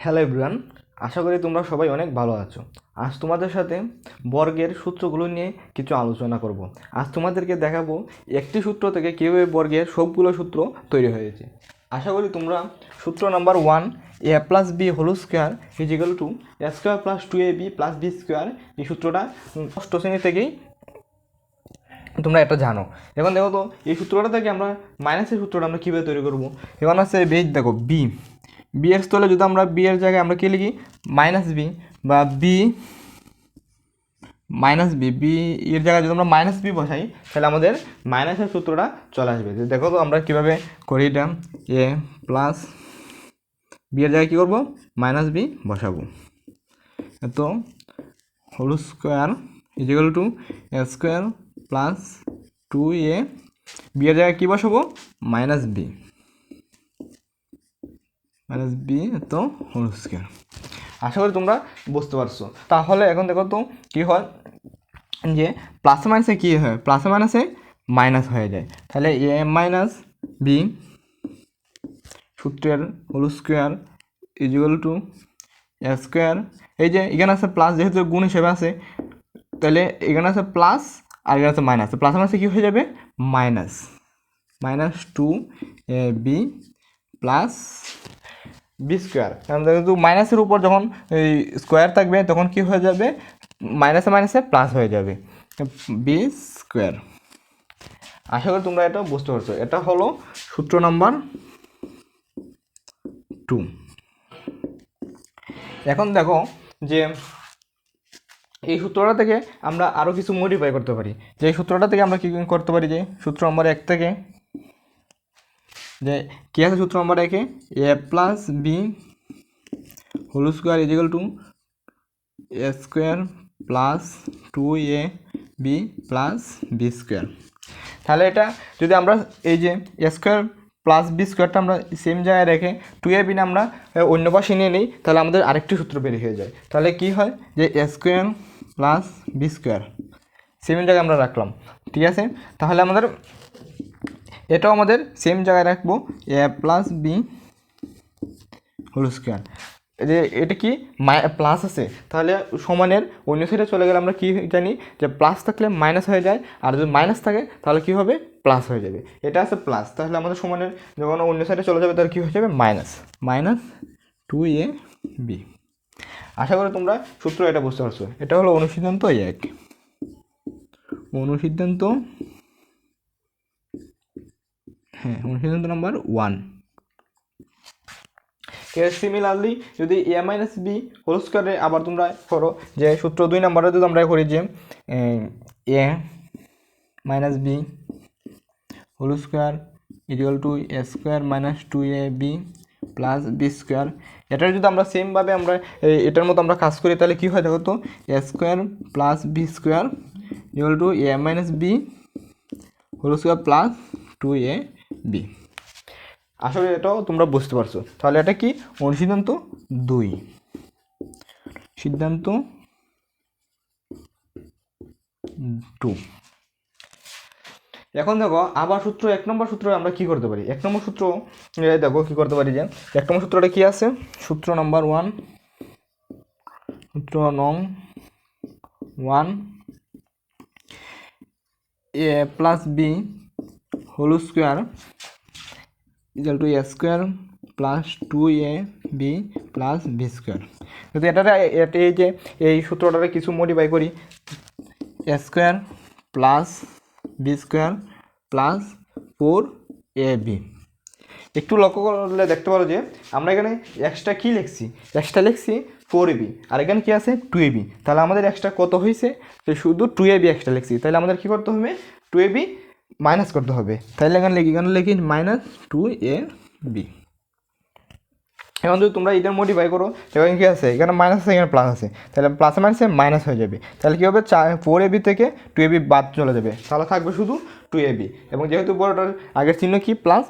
Hello everyone, আশা করি তোমরা সবাই অনেক ভালো আছো। আজ তোমাদের সাথে বর্গের সূত্রগুলো নিয়ে কিছু আলোচনা করব। আজ তোমাদেরকে দেখাবো একটি সূত্র থেকে কীভাবে বর্গের সবগুলো সূত্র তৈরি হয়েছে। আশা করি তোমরা সূত্র number 1 a plus B whole square is equal to A square plus 2ab plus B square এই সূত্রটা ষষ্ঠ শ্রেণী থেকেই তোমরা এটা জানো। এখন দেখো তো এই সূত্রটা থেকে আমরা মাইনাসের সূত্রটা আমরা কীভাবে তৈরি করবো। এখন আছে বেজ, দেখো বি বি এর স্থলে যদি আমরা বি এর জায়গায় আমরা কী লিখি মাইনাস বি, বা বি মাইনাস বি, বি এর জায়গায় যদি আমরা মাইনাস বি বসাই তাহলে আমাদের মাইনাসের সূত্রটা চলে আসবে। দেখো তো আমরা কীভাবে করি এটা, এ প্লাস বি এর জায়গায় কী করবো মাইনাস বি বসাবো। তো whole square is equal to A square plus 2a, B এর জায়গায় কী বসাবো মাইনাস বি তো হোল স্কোয়ার। আশা করি তোমরা বুঝতে পারছো। তাহলে এখন দেখো তো কী হয়, যে প্লাসে মাইনাসে কী হয়, প্লাসে মাইনাসে মাইনাস হয়ে যায়। তাহলে এ মাইনাস বি সূত্রের whole square is equal to A square, এই যে এখানে আছে প্লাস, যেহেতু গুণ হিসেবে আছে তাহলে এখানে আছে প্লাস আর এখানে আছে মাইনাস, প্লাস মাইনাসে কী হয়ে যাবে minus 2ab plus B square. কারণ যেহেতু মাইনাসের উপর যখন এই স্কোয়ার থাকবে তখন কি হয়ে যাবে মাইনাসে মাইনাসে প্লাস হয়ে যাবে বি স্কোয়ার। আশা করি তোমরা এটা বুঝতে পারছো। এটা হলো সূত্র নাম্বার 2। এখন দেখো যে এই সূত্রটা থেকে আমরা আরও কিছু মডিফাই করতে পারি। যে এই সূত্রটা থেকে আমরা কী করতে পারি, যে সূত্র নাম্বার 1 থেকে যে কী আছে সূত্র number 1 A plus B whole square is equal to A square plus 2ab plus B square. তাহলে এটা যদি আমরা এই যে এ স্কোয়ার প্লাস বি স্কোয়ারটা আমরা সেম জায়গায় রেখে 2ab না আমরা অন্য পাশে নিয়ে নিই, তাহলে আমাদের আরেকটি সূত্র বের হয়ে যায়। তাহলে কি হয় যে A square plus B square same জায়গায় আমরা রাখলাম, ঠিক আছে। তাহলে আমাদের এটাও আমাদের সেম জায়গায় রাখবো এ প্লাস বি হোল স্কোয়ার। যে এটা কি প্লাস আছে, তাহলে সমানের অন্য সাইডে চলে গেলে আমরা কি জানি যে প্লাস থাকলে মাইনাস হয়ে যায়, আর যদি মাইনাস থাকে তাহলে কি হবে প্লাস হয়ে যাবে। এটা আছে প্লাস, তাহলে আমাদের সমানের যখন অন্য সাইডে চলে যাবে তাহলে কী হয়ে যাবে মাইনাস 2ab। আশা করি তোমরা সূত্র এটা বুঝতে পারছো। এটা হলো অনুসিদ্ধান্ত 1, অনুসিদ্ধান্ত অনুসিদ্ধান্ত নাম্বার 1। সিমিলারলি যদি এ মাইনাস বি হোল স্কোয়ারে আবার তোমরা করো, যে সূত্র 2 নম্বরে যদি আমরা করি যে A minus B whole square equal to A square minus 2ab plus B square. এটার যদি আমরা সেমভাবে আমরা এটার মতো আমরা কাজ করি তাহলে কী হয় দেখো তো, A square plus B square equal to A minus B whole square plus 2ab। আসলে এটাও তোমরা বুঝতে পারছো। তাহলে এটা কি অনুসিদ্ধান্ত 2, সিদ্ধান্ত 2। এখন দেখো আবার সূত্র 1 নম্বর সূত্র আমরা কি করতে পারি। 1 নম্বর সূত্র দেখো কি করতে পারি, যে 1 নম্বর সূত্রটা কি আছে, সূত্র নাম্বার 1, সূত্র নং 1 A plus B whole square equal to A square plus 2ab plus B square. যদি এটা এই যে এই সূত্রটাকে কিছু মডিফাই করি, A square plus B square plus 4ab। একটু লক্ষ্য করলে দেখতে পারো যে আমরা এখানে এক্সট্রা কী লিখছি, এক্সট্রা লিখছি 4ab, আর এখানে কী আছে 2ab। তাহলে আমাদের এক্সট্রা কত হয়েছে, যে শুধু 2ab এক্সট্রা লিখছি। তাহলে আমাদের কী করতে হবে 2ab মাইনাস করতে হবে। তাহলে এখানে লিখি মাইনাস 2ab। এখন যদি তোমরা এটার মডিফাই করো এখানে কী আছে, এখানে মাইনাস আছে এখানে প্লাস আছে, তাহলে প্লাসে মাইনাসে মাইনাস হয়ে যাবে। তাহলে কী হবে 4ab থেকে 2ab বাদ চলে যাবে, তাহলে থাকবে শুধু 2ab। এবং যেহেতু বড়টার আগের চিহ্ন কি প্লাস,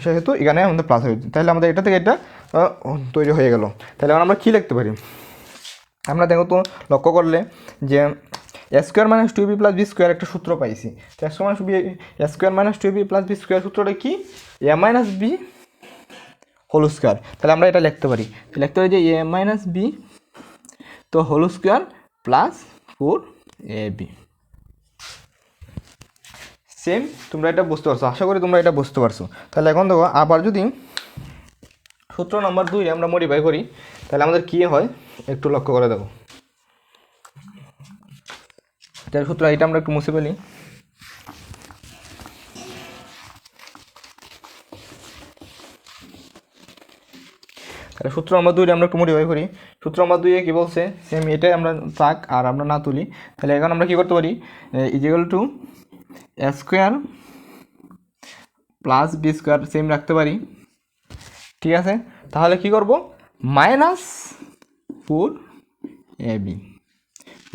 সেহেতু এখানে আমাদের প্লাস হয়ে যাবে। তাহলে আমাদের এটা থেকে এটা তৈরি হয়ে গেল। তাহলে এখন আমরা কী লিখতে পারি, আমরা দেখো তো লক্ষ্য করলে যে A square minus 2ab plus B square একটা সূত্র পাইছি। তো A square minus 2ab plus B square সূত্রটা কি, A minus B whole square, তাহলে আমরা এটা লিখতে পারি যে এ মাইনাস বি তো whole square plus 4ab। Same তোমরা এটা বুঝতে পারছো, আশা করি তোমরা এটা বুঝতে পারছো। তাহলে এখন দেখো আবার যদি সূত্র নম্বর 2 আমরা মডিফাই করি তাহলে আমাদের কী হয় একটু লক্ষ্য করে দেখো। তাহলে সূত্র এটা আমরা একটু মুছে ফেলি। তাহলে সূত্র নম্বর 2 আমরা একটু মডিফাই করি। সূত্র নম্বর 2 কী বলছে সেম এটাই আমরা থাক আর আমরা না তুলি। তাহলে এখন আমরা কী করতে পারি equal to A square plus B square same রাখতে পারি, ঠিক আছে। তাহলে কি করব মাইনাস 4ab,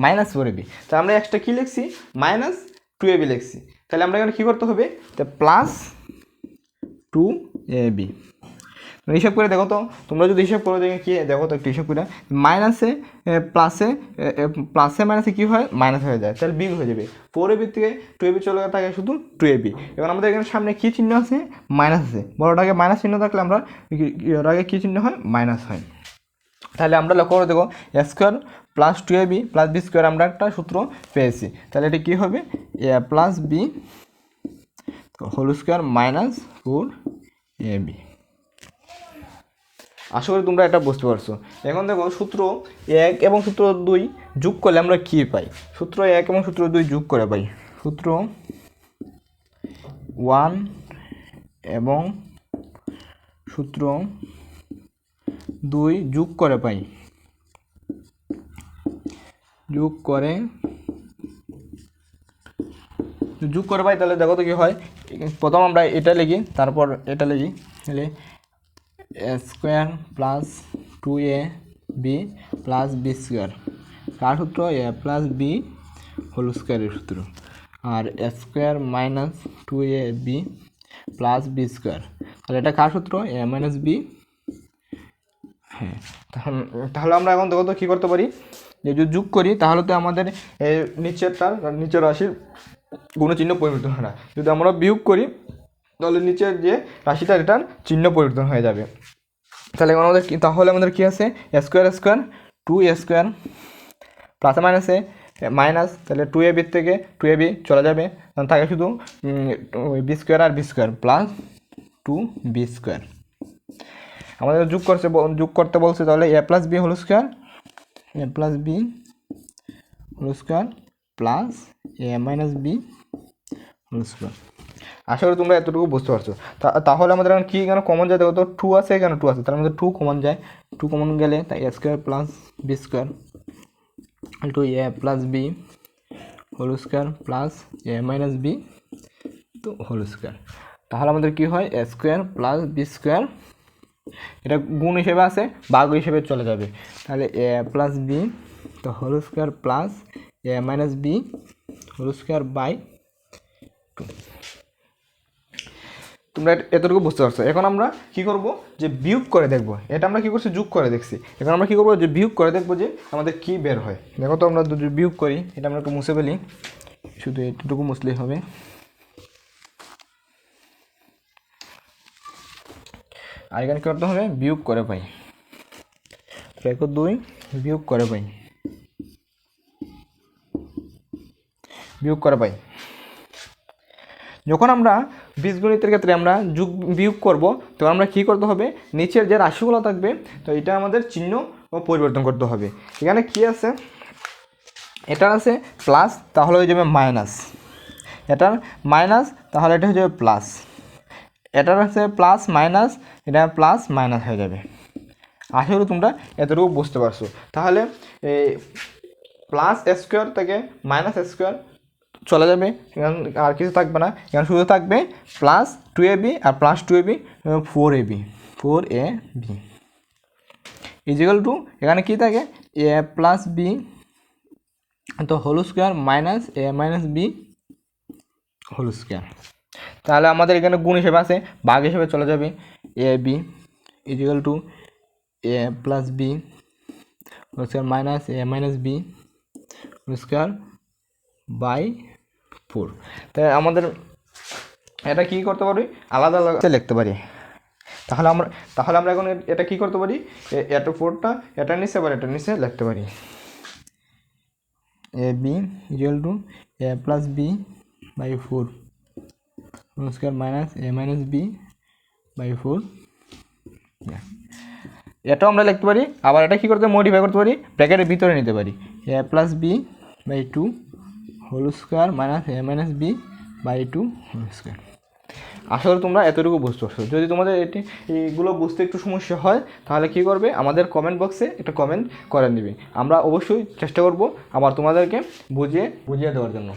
মাইনাস 4ab। তাহলে আমরা এক্সট্রা কী লিখছি মাইনাস 2ab লিখছি। তাহলে আমরা এখানে কী করতে হবে তো প্লাস 2ab। হিসাব করে দেখো তো, তোমরা যদি হিসাব করে দেখো কি দেখো তো একটু হিসাব করে, মাইনাসে প্লাসে মাইনাসে কী হয় মাইনাস হয়ে যায়, তাহলে বিগ হয়ে যাবে। 4ab থেকে 2ab চলে থাকে শুধু 2ab। এবার আমাদের এখানে সামনে কী চিহ্ন আছে মাইনাস আছে, বড়টাকে মাইনাস চিহ্ন থাকলে আমরা এর আগে কী চিহ্ন হয় মাইনাস হয়। তাহলে আমরা লক্ষ্য করে দেখো A square plus 2ab plus B square আমরা একটা সূত্র পেয়েছি। তাহলে এটা কী হবে A plus B whole square minus 4ab। আশা করি তোমরা এটা বুঝতে পারছো। এখন দেখো সূত্র 1 এবং সূত্র 2 যোগ করলে আমরা কী পাই, সূত্র 1 এবং সূত্র 2 যোগ করে পাই সূত্র 1 এবং সূত্র 2 যোগ করে পাই, যোগ করে পাই। তাহলে দেখো তো কী হয়, প্রথম আমরা এটা লিখি তারপর এটা লিখি, তাহলে A square plus 2ab plus B square কার সূত্র এ প্লাস বি হোল স্কোয়ারের সূত্র, আর A square minus 2ab plus B square, তাহলে এটা কার সূত্র এ মাইনাস বি। হ্যাঁ, তাহলে আমরা এখন দেখো তো কী করতে পারি, যদি যোগ করি তাহলে তো আমাদের নিচের রাশির কোনো চিহ্ন পরিবর্তন হয় না। যদি আমরা বিয়োগ করি তাহলে নিচের যে রাশিটা এটার চিহ্ন পরিবর্তন হয়ে যাবে। তাহলে আমাদের কী আছে স্কোয়ার 2a স্কোয়ার প্লাসে মাইনাসে মাইনাস, তাহলে 2ab থেকে 2ab চলে যাবে, থাকে শুধু বি স্কোয়ার আর B square plus 2b square. আমাদের যোগ করতে বলছে, তাহলে A plus B whole square plus A minus B whole square. আশা করি তোমরা এতটুকু বুঝতে পারছো। তাহলে আমাদের এখন কী এখানে কমন যায় দেখো তো 2 আছে, এখানে 2 আছে, তার মধ্যে 2 কমন যায়, 2 কমন গেলে তাই A square plus B square two A plus B whole square plus A minus B তো হোল স্কোয়ার। তাহলে আমাদের কী হয় A square plus B square, এটা গুণ হিসেবে আছে ভাগ হিসেবে চলে যাবে, তাহলে এ প্লাস বি তো whole square plus A minus B whole square by 2। তোমরা এতটুকু বুঝতে পারছো। এখন আমরা কি করব যে বিয়োগ করে দেখব, এটা আমরা কি করছি যোগ করে দেখছি, এখন আমরা কি করব যে বিয়োগ করে দেখব যে আমাদের কি বের হয়। দেখো তো আমরা যদি বিয়োগ করি, এটা আমরা একটু মুছে ফেলি, শুধু এতটুকু মুছলেই হবে। আর এখানে কী করতে হবে বিয়োগ করে পাই, 2 বিয়োগ করে পাই, বিয়োগ করে পাই। যখন আমরা বীজগণিতের ক্ষেত্রে আমরা যোগ বিয়োগ করব তখন আমরা কী করতে হবে নিচের যে রাশিগুলো থাকবে তো এটা আমাদের চিহ্ন পরিবর্তন করতে হবে। এখানে কি আছে, এটা আছে প্লাস তাহলে হয়ে যাবে মাইনাস, এটার মাইনাস তাহলে এটা হয়ে যাবে প্লাস, এটার আছে প্লাস মাইনাস, এটা প্লাস মাইনাস হয়ে যাবে। আশা করি তোমরা এতটুকু বুঝতে পারছো। তাহলে এই প্লাস স্কোয়ার থেকে মাইনাস স্কোয়ার চলে যাবে, আর কিছু থাকবে না, এখানে শুধু থাকবে প্লাস 2ab আর plus 2ab 4ab equal to এখানে কী থাকে এ প্লাস বি তো whole square minus A minus B whole square. তাহলে আমাদের এখানে গুণ হিসেবে আছে, ভাগ হিসেবে চলে যাবে A B equal to A plus B whole square minus A minus B whole square by 4। তাই আমাদের এটা কী করতে পারি আলাদা আলাদা লিখতে পারি। তাহলে আমরা এখন এটা কী করতে পারি, এটা 4টা এটা নিচে আবার এটা নিচে লিখতে পারি। A B equal to A plus B by 4 whole square minus A minus B by 4। এটাও আমরা লিখতে পারি, আবার এটা কী করতে মডিফাই করতে পারি, ব্র্যাকেটের ভিতরে নিতে পারি। A plus B by 2 whole square minus A minus B by 2 whole square. আশা করি তোমরা এতটুকু বুঝতে পারছো। যদি তোমাদের এইগুলো বুঝতে একটু সমস্যা হয় তাহলে কী করবে, আমাদের কমেন্ট বক্সে একটা কমেন্ট করে নেবে। আমরা অবশ্যই চেষ্টা করব আবার তোমাদেরকে বুঝিয়ে দেওয়ার জন্য।